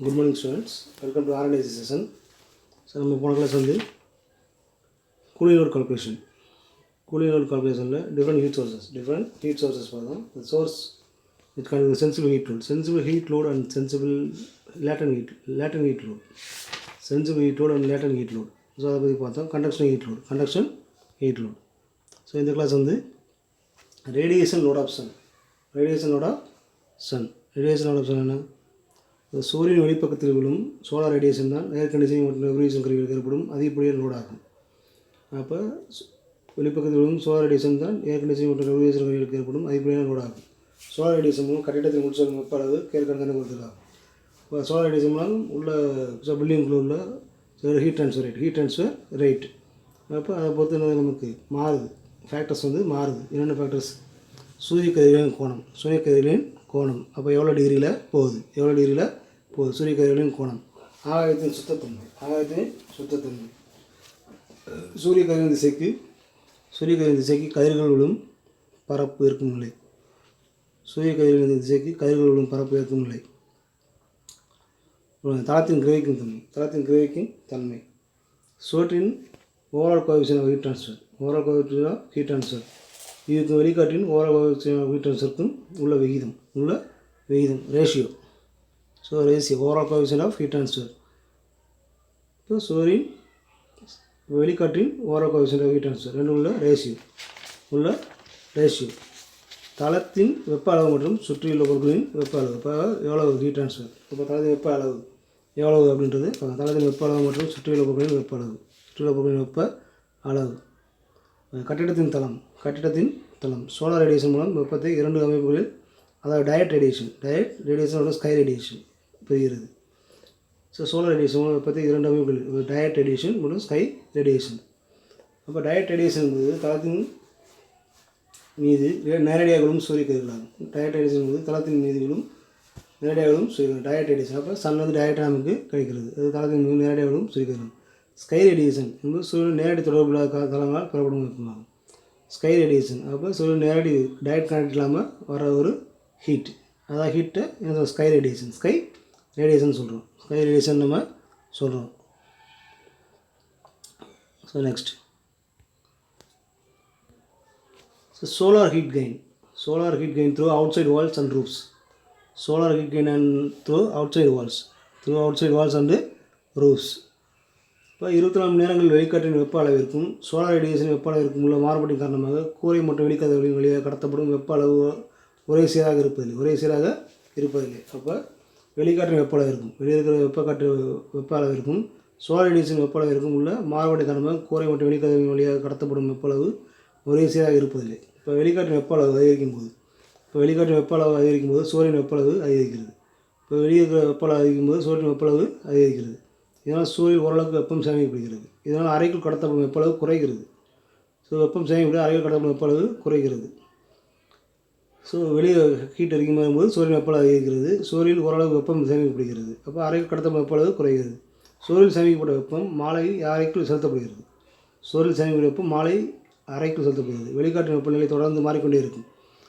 Good morning students, welcome to R&D session. So நம்ம போன class வந்து cooling load calculation different heat sources பார்த்தோம். The source it can be sensible heat load and sensible latent heat load. Sensible heat load and latent heat load. So அதை பற்றி பார்த்தோம். conduction heat load. So இந்த class வந்து radiation load of sun என்ன? சூரியன் வெளிப்பக்கத்தில் விழும் solar radiation தான் air conditioning மற்றும் ரெஃப்ரிஜரேஷன் கருவிகளுக்கு ஏற்படும் அதிகப்படியான லோட் ஆகும். அப்போ வெளிப்பக்கத்தில் விழும் சோலார் ரேடியேஷன் தான் ஏர் கண்டிஷனிங் மற்றும் ரெஃப்ரிஜரேஷன் கருவிகளுக்கு ஏற்படும் அதிகப்படியான லோட் ஆகும். சோலார் ரேடியேஷன் மூலம் கட்டிடத்தில் முடிச்ச வெப்ப அளவு கேட்கறதான கொடுத்துருக்காங்க. இப்போ சோலார் ரேடியேஷன் மூலம் உள்ள பில்டிங்குள்ள உள்ள ஹீட் ட்ரான்ஸ்ஃபர் ரேட் அப்போ அதை பொறுத்து என்ன நமக்கு மாறுது. ஃபேக்டர்ஸ் வந்து மாறுது. என்னென்ன ஃபேக்டர்ஸ்? சூரிய கதிர்களின் கோணம் அப்போ எவ்வளோ டிகிரியில் போகுது சூரிய கதிர்களின் கோணம். ஆகாயத்தின் சுத்தத்தன்மை சூரிய கதிரின் திசைக்கு கதிர்கள் விழும் பரப்பு இருக்கும் நிலை. தளத்தின் கிரகிக்கும் தன்மை சோற்றின் overall coefficient of heat transfer இதுக்கு வெளிக்காட்டின் ஓவரால் கோஎஃபிஷியன்ட் ஆஃப் ஹீட் ட்ரான்ஸ்ஃபருக்கும் உள்ள விகிதம் ratio. Overall coefficient of heat transfer இப்போ சூரியன் வெளிக்காட்டின் overall coefficient of heat transfer ரெண்டு உள்ள ரேஷியோ. தளத்தின் வெப்ப அளவு மற்றும் சுற்றியுள்ள பொருட்களின் வெப்ப அளவு இப்போ எவ்வளவு ஹீட் ட்ரான்ஸ்ஃபர் இப்போ தளத்தின் வெப்ப அளவு எவ்வளவு அப்படின்றது தளத்தின் வெப்ப அளவு மற்றும் சுற்றியுள்ள பொருட்களின் வெப்ப அளவு. கட்டிடத்தின் தளம் சோலார் ரேடியேஷன் மூலம் வெப்பத்தை இரண்டு அமைப்புகளில் அதாவது டைரக்ட் ரேடியேஷன் ஸ்கை ரேடியேஷன் பெறுகிறது. சோலார் ரேடியேஷன் மூலம் வெப்பத்தை இரண்டு அமைப்புகளில் டைரக்ட் ரேடியேஷன் மற்றும் ஸ்கை ரேடியேஷன். அப்போ டைரக்ட் ரேடியேஷன் என்பது தளத்தின் மீது நேரடியாக விழும் சூரிய கதிர்களாகும். டைரக்ட் ரேடியேஷன் என்பது தளத்தின் மீது விழும் நேரடியாக விழும் சூரிய டைரக்ட் ரேடியேஷன். அப்போ சன் வந்து டைரக்டாக நமக்கு கிடைக்கிறது. அது தளத்தின் மீது நேரடியாக விழும் சூரிய கதிர்கள். ஸ்கை ரேடியேஷன் என்பது சூரியன் நேரடி தொடர்பு இல்லாத தளங்களால் பெறப்படும் வெப்பமாகும். ஸ்கை ரேடியேஷன் அப்போ சூரியன் நேரடி டைரக்ட் கனெக்ட் இல்லாமல் வர ஒரு ஹீட் அதான் ஹீட்டை என்ன ஸ்கை ரேடியேஷன் சொல்கிறோம். நம்ம சொல்கிறோம். Next solar heat gain through outside walls and roofs. Through outside walls and roofs. இப்போ 24 மணி நேரங்கள் வெளிக்காட்டின் வெப்ப அளவிற்கும் சோலார் ரேடியேஷன் வெப்ப அளவிற்கும் உள்ள மாறுபாட்டின் காரணமாக கூரை மற்றும் வெளிக்கதவுகளின் வழியாக கடத்தப்படும் வெப்ப அளவு ஒரே சீராக இருப்பதில்லை. அப்போ வெளிக்காட்டின் வெப்ப அளவிற்கும் வெளியிருக்கிற வெப்ப அளவிற்கும் சோலார் ரேடியேஷன் வெப்ப அளவிற்கும் உள்ள மாறுபாட்டின் காரணமாக கூரை மற்றும் வெளிக்கதவுகளின் வழியாக கடத்தப்படும் வெப்ப அளவு ஒரே சீராக இருப்பதில்லை. இப்போ வெளிக்காட்டின் வெப்ப அளவு அதிகரிக்கும் போது சூரியன் வெப்ப அளவு அதிகரிக்கிறது. இப்போ வெளியிருக்கிற வெப்ப அளவு அதிகரிக்கும் போது சூரியன் வெப்ப அளவு அதிகரிக்கிறது. இதனால் சூரியன் ஓரளவுக்கு வெப்பம் சேமிக்கப்படுகிறது. இதனால் அறைக்குள் கடத்தப்படும் வெப்ப அளவு குறைகிறது. வெப்பம் சேமிக்கப்பட்டு அறைக்குள் கடத்தப்படும் வெப்ப அளவு குறைகிறது. வெளியே ஹீட் அதிகமாக வரும்போது சூரியன் வெப்ப அளவு அதிகரிக்கிறது. சூரியன் ஓரளவுக்கு வெப்பம் சேமிக்கப்படுகிறது. அப்போ அறைக்குள் கடத்தப்படும் வெப்ப அளவு குறைகிறது. சூரியன் சேமிக்கப்பட்ட வெப்பம் மாலை அறைக்குள் செலுத்தப்படுகிறது. வெளிக்காட்டு வெப்பநிலை தொடர்ந்து மாறிக்கொண்டே இருக்கும்.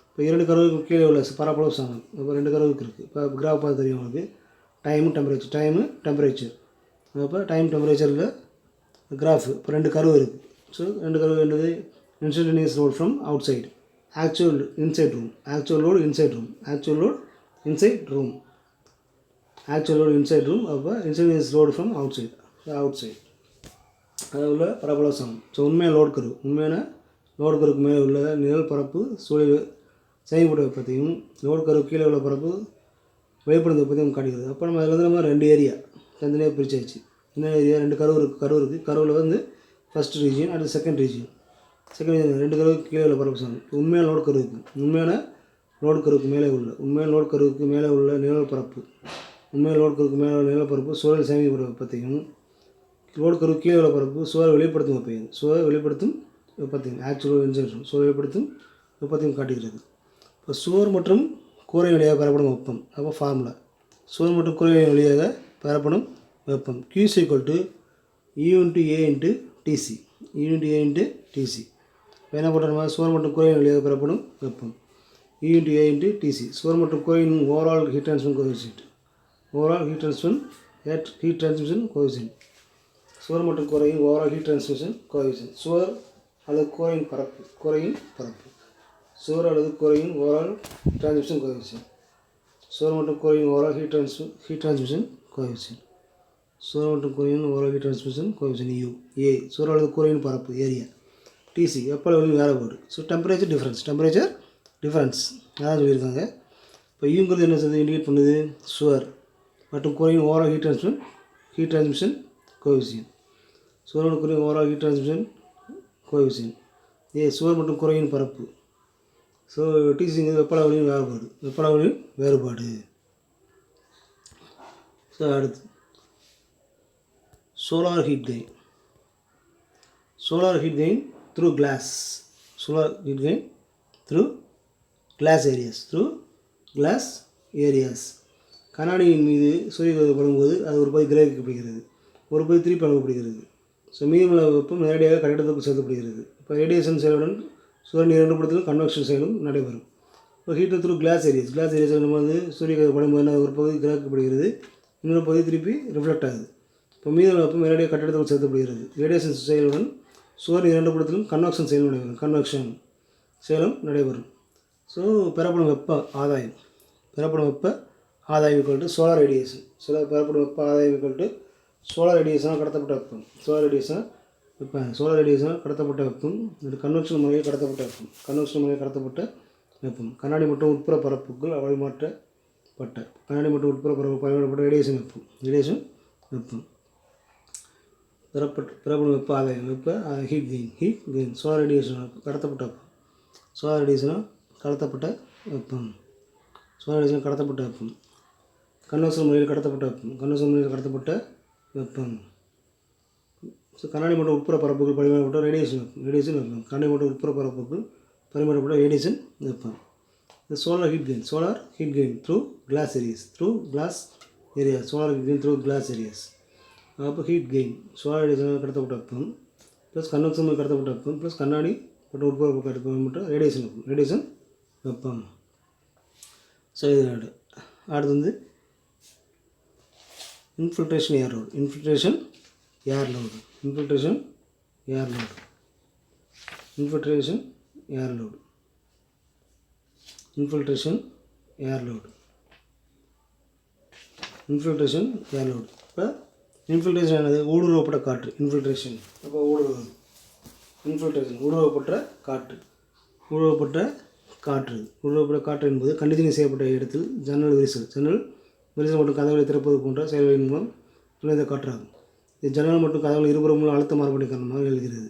இப்போ 2 கருவுக்கு கீழே உள்ள பரப்பளவு சமம். இப்போ 2 கருவுக்கு இருக்குது. இப்போ கிராஃப் பார்த்து தெரியும் உங்களுக்கு. டைமு டெம்பரேச்சர் அப்போ டெம்பரேச்சரில் கிராஃப் இப்போ 2 கர்வ் இருக்குது. 2 கர்வ் என்னது? Instantaneous load from outside, actual load inside room. அப்போ instantaneous load from outside அது உள்ள பரப்பளவு சமம். உண்மையான லோட் கருவுக்கு மேலே உள்ள நிழல் பரப்பு சூழல் செய்யப்பட்ட வெப்பத்தையும் லோட் கருவு கீழே உள்ள பரப்பு வெளிப்படும் வெப்பத்தையும் காட்டுகிறது. அப்போ நம்ம அதில் வந்து நம்ம 2 ஏரியா தனித்தனியாக பிரிச்சாச்சு. என்ன ஏரியா? 2 கர்வ் இருக்குது. கருவில் வந்து ஃபஸ்ட் ரீஜியன் அடுத்து செகண்ட் ரீஜியன் 2 கருவுக்கு கீழே உள்ள பரப்பு சமம். உண்மையான லோட் கருவுக்கு மேலே உள்ள நிழல் பரப்பு சூழல் சேமிக்கப்பட்ட வெப்பத்தையும் லோட் கருவுக்கு கீழே உள்ள பரப்பு சூழல் வெளிப்படுத்தும் வெப்பத்தையும் ஆக்சுவல் இன்சைட் சூழல் வெளிப்படுத்தும் வெப்பத்தையும் காட்டுகிறது. இப்போ சுவர் மற்றும் கூரை வழியாக பெறப்படும் வெப்பம். அப்போ ஃபார்முலா சுவர் மற்றும் கூரை வழியாக பெறப்படும் வெப்பம் Q = E/A/TC. இப்போ என்ன பண்ணுறோம்? சுவர் மற்றும் கூரையின் வழியாக பெறப்படும் வெப்பம் E/A/TC. சுவர் மற்றும் கூரையின் overall heat transfer coefficient overall heat transmission coefficient. சுவர் மற்றும் கூரையின் ஓவரால் ஹீட் டிரான்ஸ்மிஷன் கோஎஃபிஷியன்ட். சுவர் அல்லது கூரையின் பரப்பு. சுவர் அல்லது கூரையின் ஓவரால் டிரான்ஸ்மிஷன் கோஎஃபிஷியன்ட். சுவர் மற்றும் கூரையின் ஓவரால் ஹீட் டிரான்ஸ்மிஷன் கோஎஃபிஷியன்ட். சுவர் மற்றும் கூரையின் overall heat transmission coefficient U. A சுவர் அல்லது கூரையின் பரப்பு ஏரியா. TC வெப்ப அளவுகளின் வேறுபாடு. ஸோ டெம்பரேச்சர் டிஃபரன்ஸ் அதான் சொல்லியிருக்காங்க. இப்போ யூங்கிறது என்ன செய்யுது, இண்டிகேட் பண்ணுது சுவர் மற்றும் கூரையின் ஓவரால் ஹீட் டிரான்ஸ்மிஷன் கோஎஃபிஷியன்ட். சுவர் மற்றும் கூரையின் overall heat transmission coefficient. A சுவர் மற்றும் கூரையின் பரப்பு. ஸோ டிசிங்கிறது வெப்ப அளவுகளின் வேறுபாடு. ஸோ அடுத்து solar heat gain through glass. Glass areas. கண்ணாடியின் மீது சூரிய படும்போது அது ஒரு பகுதி கிரகிக்கப்படுகிறது, ஒரு பகுதி திருப்பி அனுப்பப்படுகிறது. ஸோ மீதமுள்ள வெப்பம் நேரடியாக கட்டிடத்துக்கு செலுத்தப்படுகிறது. இப்போ ரேடியேஷன் செயலுடன் சூரியன் இரண்டு படத்திலும் கன்வெக்ஷன் செயலும் நடைபெறும். இப்போ ஹீட் த்ரூ கிளாஸ் ஏரியாஸ் நம்ம வந்து சூரிய படும்போது ஒரு பகுதி கிரகிக்கப்படுகிறது, இன்னொரு பகுதி திருப்பி ரிஃப்ளெக்ட் ஆகுது. இப்போ மீதமுள்ள வெப்பம் நேரடியாக கட்டிடத்துக்கு செலுத்தப்படுகிறது. ரேடியேஷன் செயலுடன் சூரியன் இரண்டு படத்திலும் கன்வெக்ஷன் செயலும் நடைபெறும். ஸோ பெறப்படும் வெப்ப ஆதாயம் ஈக்குவல் டு சோலார் ரேடியேஷன். பெறப்படும் வெப்ப ஆதாயம் ஈக்குவல் டு சோலார் ரேடியேஷனால் கடத்தப்பட்ட வெப்பம். சோலார் ரேடியேஷனால் கடத்தப்பட்ட வெப்பம். இது கன்வெக்ஷன் முறையில் கடத்தப்பட்ட வெப்பம். கண்ணாடி மற்றும் உட்புற பரப்புக்குள் பயன்படுத்தப்பட்ட ரேடியேஷன் வெப்பம். பெறப்படும் வெப்ப ஆதாயம் ஹீட் கெயின். சோலார் ரேடியேஷனால் கடத்தப்பட்ட வெப்பம். கன்வெக்ஷன் முறையில் கடத்தப்பட்ட வெப்பம். ஸோ கண்ணாடி மற்றும் உட்புற பரப்புக்கு பரிமாறப்பட்ட ரேடியேஷன் வெப்பம். கண்ணாடி மற்றும் உட்புற பரப்புக்கு பரிமாறப்பட்ட ரேடியேஷன் வெப்பம். Solar heat gain through glass areas. அப்போ ஹீட் கெயின் சோலார் ரேடியேஷன் கடத்தப்பட்ட வெப்பம் ப்ளஸ் கன்வெக்ஷன் முறையில் கடத்தப்பட்ட வெப்பம் ப்ளஸ் கண்ணாடி மற்றும் உட்புற பரப்புக்கு ரேடியேஷன் வெப்பம். ஸோ இது அடுத்து வந்து infiltration air load. Infiltration air load. இப்போ இன்ஃபில்ட்ரேஷன் ஆனது ஊடுருவப்பட்ட காற்று. அப்போ ஊடுருவப்பட்ட காற்று என்பது கண்டிஷனிங் செய்யப்பட்ட இடத்தில் ஜன்னல் விரிசல் மற்றும் கதவுகளை திறப்பது போன்ற செயல்களின் மூலம் நுழைந்த காற்றாகும். இது ஜன்னல் மற்றும் கதவுகள் இருபுறமுள்ள அழுத்த மாறுபாடு காரணமாக எழுகிறது.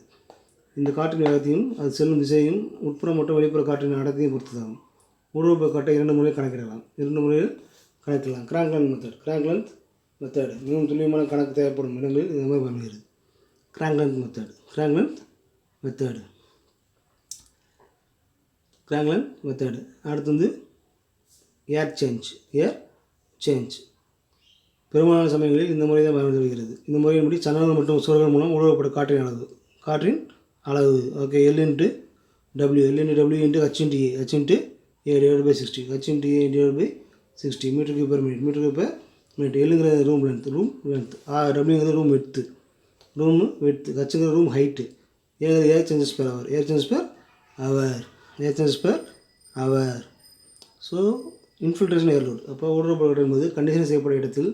இந்த காற்றின் வேகத்தையும் அது செல்லும் திசையும் உட்புற மற்றும் வெளிப்புற காற்றின் அடர்த்தியும் பொறுத்ததாகும். ஊடுருவப்பட்ட காற்றை இரண்டு முறையில் கணக்கிடலாம். கிராங்க் மெத்தட் மிகவும் துல்லியமான கணக்கு தேவைப்படும் இடங்களில் இது மாதிரி பயன்படுகிறது. Crank method. அடுத்து வந்து ஏர் சேஞ்ச். பெரும்பாலான சமயங்களில் இந்த முறை தான் பயன்படுத்தப்படுகிறது. இந்த முறையின்படி சன்னல்கள் மற்றும் சுவர்கள் மூலம் ஊடுருவப்பட்ட காற்றின் அளவு ஓகே L/W H/A/60 மீட்டருக்கு பெர் மினிட். Lங்கிறது ரூம் லென்த், Wங்கிறது ரூம் விட்த், Hங்கிறது ரூம் ஹைட்டு, ஏங்கிறது air changes per hour. So infiltration air load. அப்போ ஊடுருவப்பட்ட என்பது கண்டிஷன் செய்யப்பட்ட இடத்தில்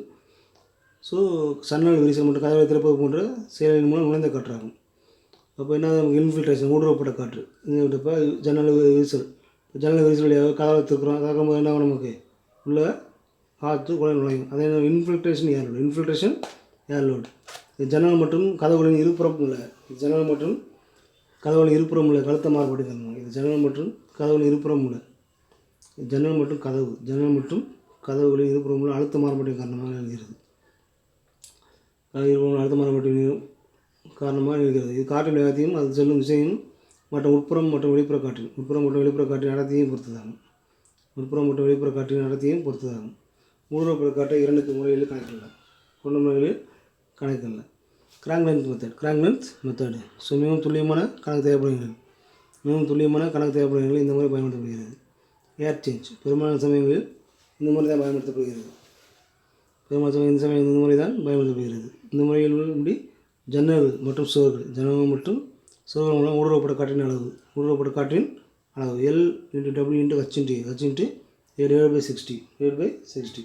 சன்னல் விரிசல் மற்றும் கதவை திறப்பது போன்ற செயலின் மூலம் நுழைந்த காற்றாகும். அப்போ என்ன இன்ஃபில்ட்ரேஷன் ஊடுருவப்பட்ட காற்று. இப்போ ஜன்னல் விரிசல் வழியாக கதவை திறக்கிறோம், என்ன நமக்கு உள்ள காற்று குழாய் நுழையும். அதே இன்ஃபில்ட்ரேஷன் ஏர் லோடு. ஜன்னல் மற்றும் கதவுகளின் இருபுறம் உள்ள அழுத்த மாறுபாடு காரணமாக ஜன்னல் மற்றும் கதவுகளின் இருபுறம் உள்ள அழுத்த மாறுபாட்டின் காரணமாக எழுகிறது. இது காற்றின் வேகத்தையும் அது செல்லும் திசையும் மற்றும் உட்புறம் மற்றும் வெளிப்புற காற்றின் அடர்த்தியையும் பொறுத்ததாகும். ஊடுருவப்பட்ட காற்றை இரண்டு முறைகளில் கணக்கிடலாம். Crank length method. ஸோ மிகவும் துல்லியமான கணக்கு தேவைப்படுகிறது. இந்த முறை பயன்படுத்தப்படுகிறது. ஏர் சேஞ்ச் பெரும்பாலான சமயங்களில் இந்த முறை தான் பயன்படுத்தப்படுகிறது. இந்த முறை தான் பயன்படுத்தப்படுகிறது. இந்த முறையின்படி ஜன்னல்கள் மற்றும் சுவர்கள் மூலம் ஊடுருவப்பட்ட காற்றின் அளவு L × W × H × A/60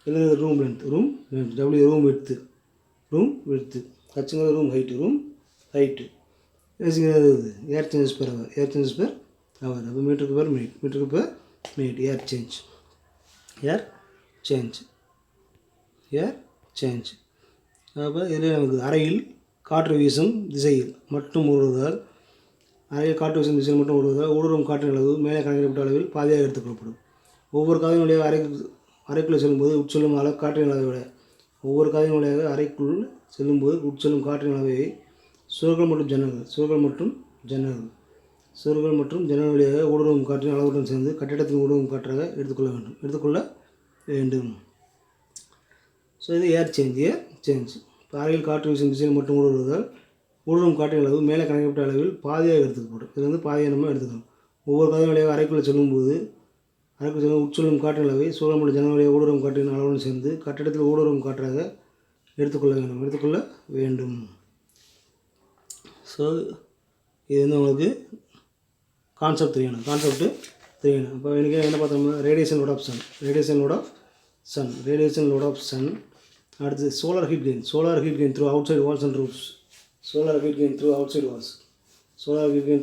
எழுது room length W room width Hங்கிறது room height air changes per hour அப்போ மீட்டருக்கு பெர் மினிட் ஏர் சேஞ்ச் அப்போ இதில் நமக்கு அறையில் காற்று வீசும் திசையில் மட்டும் ஊடுருவதால் ஊடுருவும் காற்றின் அளவு மேலே கணக்கிடப்பட்ட அளவில் பாதியாக எடுத்துக்கொள்ளப்படும். ஒவ்வொரு காதின் வழியாக அறைக்குள்ளே செல்லும்போது உட்செல்லும் காற்றின் அளவை விட அறைக்குள் செல்லும்போது உட்செல்லும் காற்றின் அளவை சுவர்கள் மற்றும் ஜன்னல்கள் வழியாக ஊடுருவும் காற்றின் அளவுடன் சேர்ந்து கட்டிடத்தின் ஊடுருவும் காற்றாக எடுத்துக்கொள்ள வேண்டும். ஸோ இது ஏர் சேஞ்ச். இப்போ அறையில் காற்று வீசும் திசையில் மட்டும் ஊடுருவதால் ஊடுருவும் காற்றின் அளவு மேலே கணக்கிடப்பட்ட அளவில் பாதியாக எடுத்துக்கப்படும். இது பாதியாக நம்ம எடுத்துக்கணும். ஒவ்வொரு காதின் வழியாக அறைக்குள்ளே செல்லும்போது உட்செல்லும் காற்றின் அளவை சுவர்கள் மற்றும் ஜன்னல் வழியாக ஊடுருவும் காற்றின் அளவுடன் சேர்ந்து கட்டிடத்தில் ஊடுருவும் காற்றாக எடுத்துக்கொள்ள வேண்டும். ஸோ இது உங்களுக்கு கான்செப்ட் தெரியணும். இப்போ எனக்கு என்ன பார்த்தோம்னா ரேடியேஷன் லோட் ஆஃப் சன் அடுத்து solar heat gain through outside walls and roofs solar heat gain through outside walls solar heat gain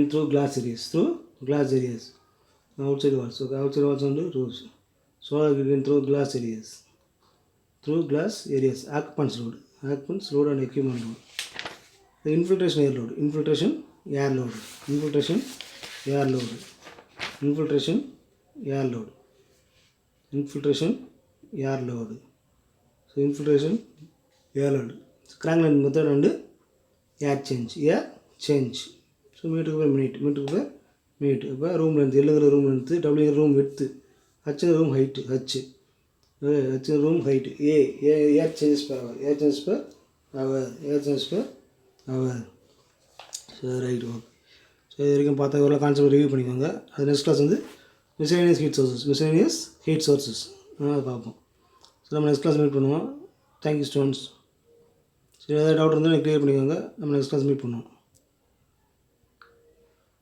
through glass areas outside walls and roofs solar heat gain through glass areas occupants load and equipment load. The infiltration air load so infiltration air load crank length method and air change so meter per minute இப்போ room length எழுதுகிற room length W room width H room height air changes per hour so right okay. So இது வரைக்கும் பார்த்தா எவ்வளோ concept review பண்ணிக்கோங்க. அது next class வந்து miscellaneous heat sources பார்ப்போம். ஸோ நம்ம நெக்ஸ்ட் கிளாஸ் மீட் பண்ணுவோம். Thank you students. ஸோ ஏதாவது டவுட் இருந்தால் கிளியர் பண்ணிக்கோங்க. நம்ம நெக்ஸ்ட் கிளாஸ் மீட் பண்ணுவோம்.